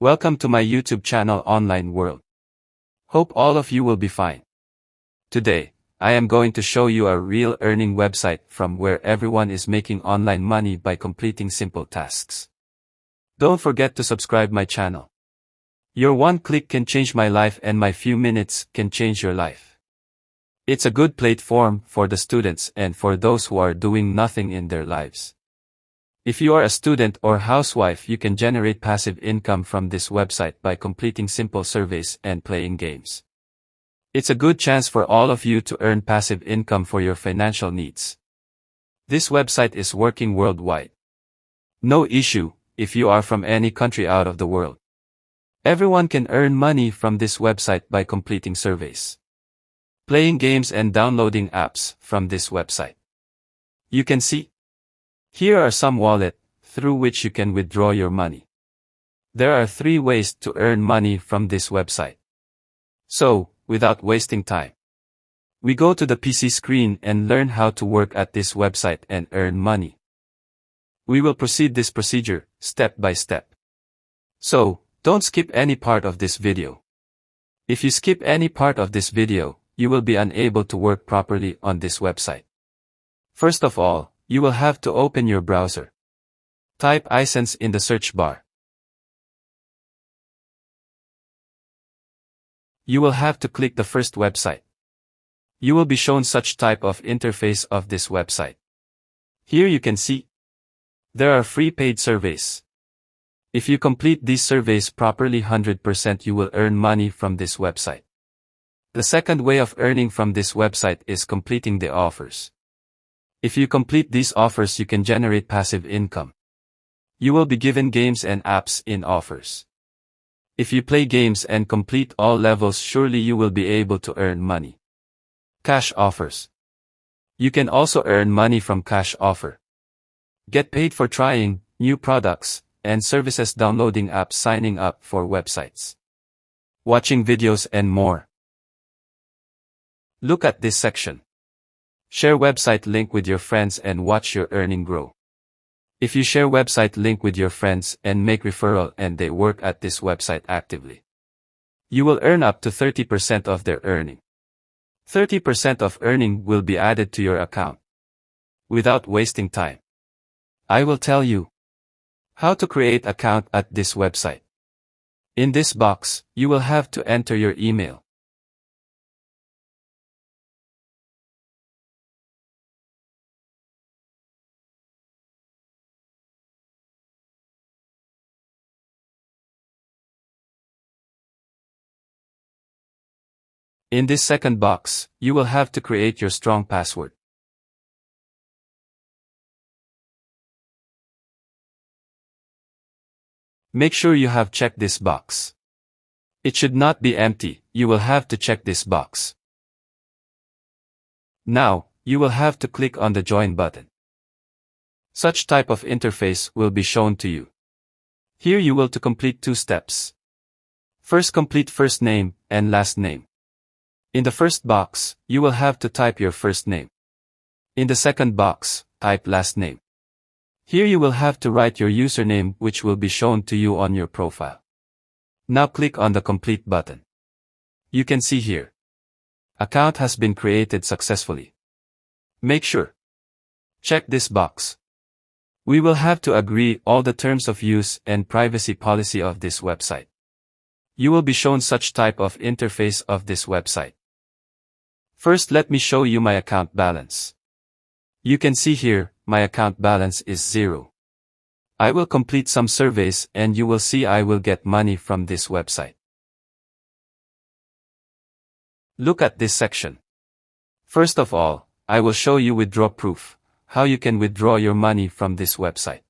Welcome to my YouTube channel Online World. Hope all of you will be fine. Today, I am going to show you a real earning website from where everyone is making online money by completing simple tasks. Don't forget to subscribe my channel. Your one click can change my life and my few minutes can change your life. It's a good platform for the students and for those who are doing nothing in their lives. If you are a student or housewife, you can generate passive income from this website by completing simple surveys and playing games. It's a good chance for all of you to earn passive income for your financial needs. This website is working worldwide. No issue if you are from any country out of the world. Everyone can earn money from this website by completing surveys, playing games and downloading apps from this website. You can see here are some wallets through which you can withdraw your money. There are 3 ways to earn money from this website. So, without wasting time, we go to the PC screen and learn how to work at this website and earn money. We will proceed this procedure step by step. So, don't skip any part of this video. If you skip any part of this video, you will be unable to work properly on this website. First of all, you will have to open your browser. Type ysense in the search bar. You will have to click the first website. You will be shown such type of interface of this website. Here you can see there are free paid surveys. If you complete these surveys properly 100% you will earn money from this website. The second way of earning from this website is completing the offers. If you complete these offers you can generate passive income. You will be given games and apps in offers. If you play games and complete all levels, surely you will be able to earn money. Cash offers. You can also earn money from cash offer. Get paid for trying new products and services, downloading apps, signing up for websites, watching videos and more. Look at this section. Share website link with your friends and watch your earning grow. If you share website link with your friends and make referral and they work at this website actively, you will earn up to 30% of their earning. 30% of earning will be added to your account. Without wasting time, I will tell you how to create account at this website. In this box, you will have to enter your email. In this second box, you will have to create your strong password. Make sure you have checked this box. It should not be empty, you will have to check this box. Now, you will have to click on the join button. Such type of interface will be shown to you. Here you will to complete 2 steps. First, complete first name and last name. In the first box, you will have to type your first name. In the second box, type last name. Here you will have to write your username, which will be shown to you on your profile. Now click on the complete button. You can see here, account has been created successfully. Make sure check this box. We will have to agree all the terms of use and privacy policy of this website. You will be shown such type of interface of this website. First, let me show you my account balance. You can see here, my account balance is 0. I will complete some surveys and you will see I will get money from this website. Look at this section. First of all, I will show you withdraw proof, how you can withdraw your money from this website.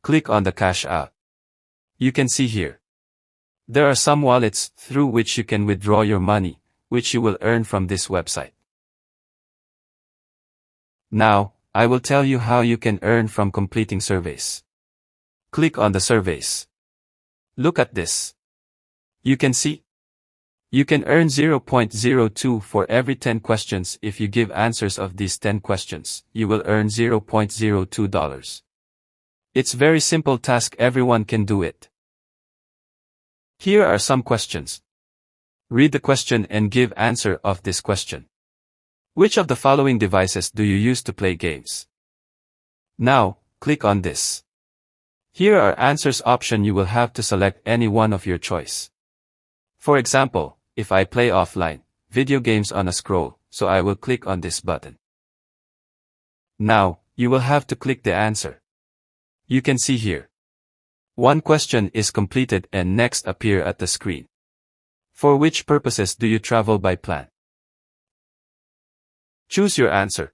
Click on the cash out. You can see here, there are some wallets through which you can withdraw your money, which you will earn from this website. Now, I will tell you how you can earn from completing surveys. Click on the surveys. Look at this. You can see you can earn 0.02 for every 10 questions. If you give answers of these 10 questions, you will earn $0.02. It's very simple task, everyone can do it. Here are some questions. Read the question and give answer of this question. Which of the following devices do you use to play games? Now, click on this. Here are answers option. You will have to select any one of your choice. For example, if I play offline, video games on a scroll, so I will click on this button. Now, you will have to click the answer. You can see here. One question is completed and next appear at the screen. For which purposes do you travel by plane? Choose your answer.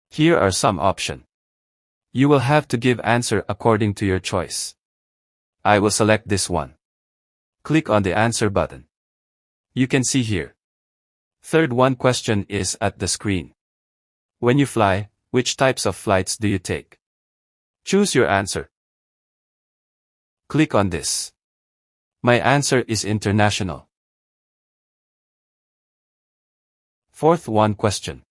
Here are some options. You will have to give answer according to your choice. I will select this one. Click on the answer button. You can see here. Third one question is at the screen. When you fly, which types of flights do you take? Choose your answer. Click on this. My answer is international. Fourth one question.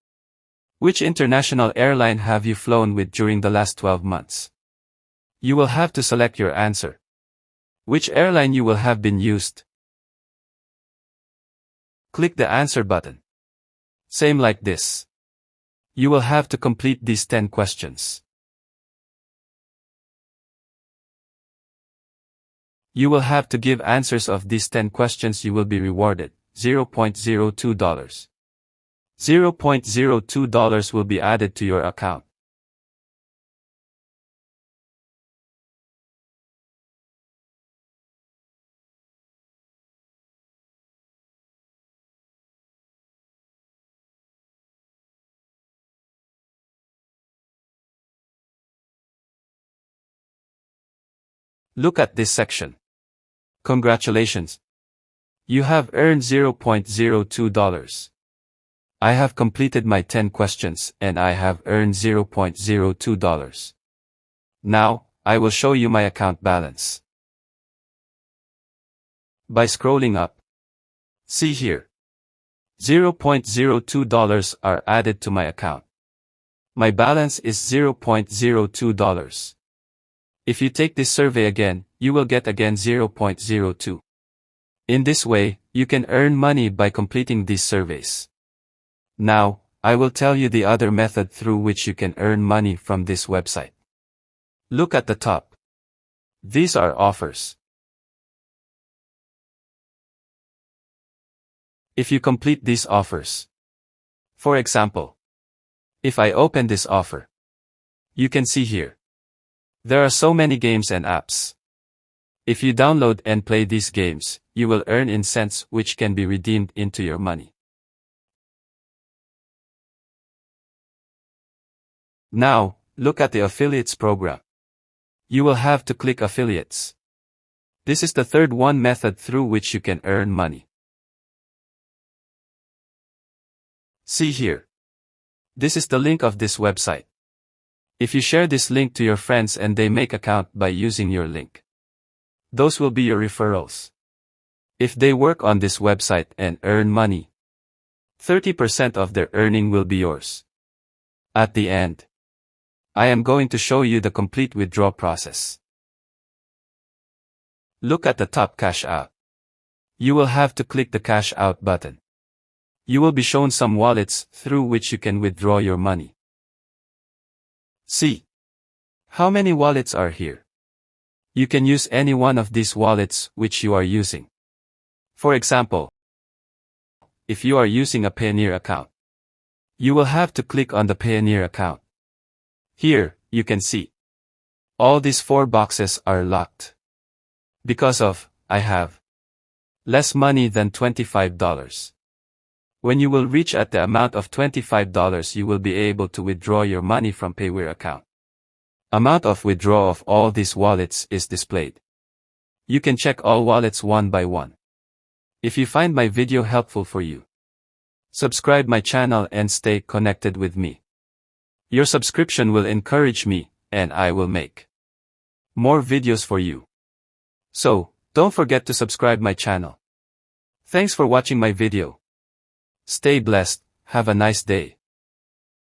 Which international airline have you flown with during the last 12 months? You will have to select your answer. Which airline you will have been used? Click the answer button. Same like this. You will have to complete these 10 questions. You will have to give answers of these 10 questions. You will be rewarded $0.02. $0.02 will be added to your account. Look at this section. Congratulations! You have earned $0.02. I have completed my 10 questions and I have earned $0.02. Now, I will show you my account balance. By scrolling up. See here. $0.02 are added to my account. My balance is $0.02. If you take this survey again, you will get again $0.02. In this way, you can earn money by completing these surveys. Now, I will tell you the other method through which you can earn money from this website. Look at the top. These are offers. If you complete these offers. For example, if I open this offer, you can see here. There are so many games and apps. If you download and play these games, you will earn ysense which can be redeemed into your money. Now, look at the affiliates program. You will have to click affiliates. This is the third one method through which you can earn money. See here. This is the link of this website. If you share this link to your friends and they make account by using your link, those will be your referrals. If they work on this website and earn money, 30% of their earning will be yours. At the end, I am going to show you the complete withdraw process. Look at the top cash out. You will have to click the cash out button. You will be shown some wallets through which you can withdraw your money. See. How many wallets are here? You can use any one of these wallets which you are using. For example, if you are using a Payoneer account, you will have to click on the Payoneer account. Here, you can see. All these 4 boxes are locked. Because of, I have less money than $25. When you will reach at the amount of $25, you will be able to withdraw your money from Payoneer account. Amount of withdrawal of all these wallets is displayed. You can check all wallets one by one. If you find my video helpful for you, subscribe my channel and stay connected with me. Your subscription will encourage me, and I will make more videos for you. So, don't forget to subscribe my channel. Thanks for watching my video. Stay blessed, have a nice day.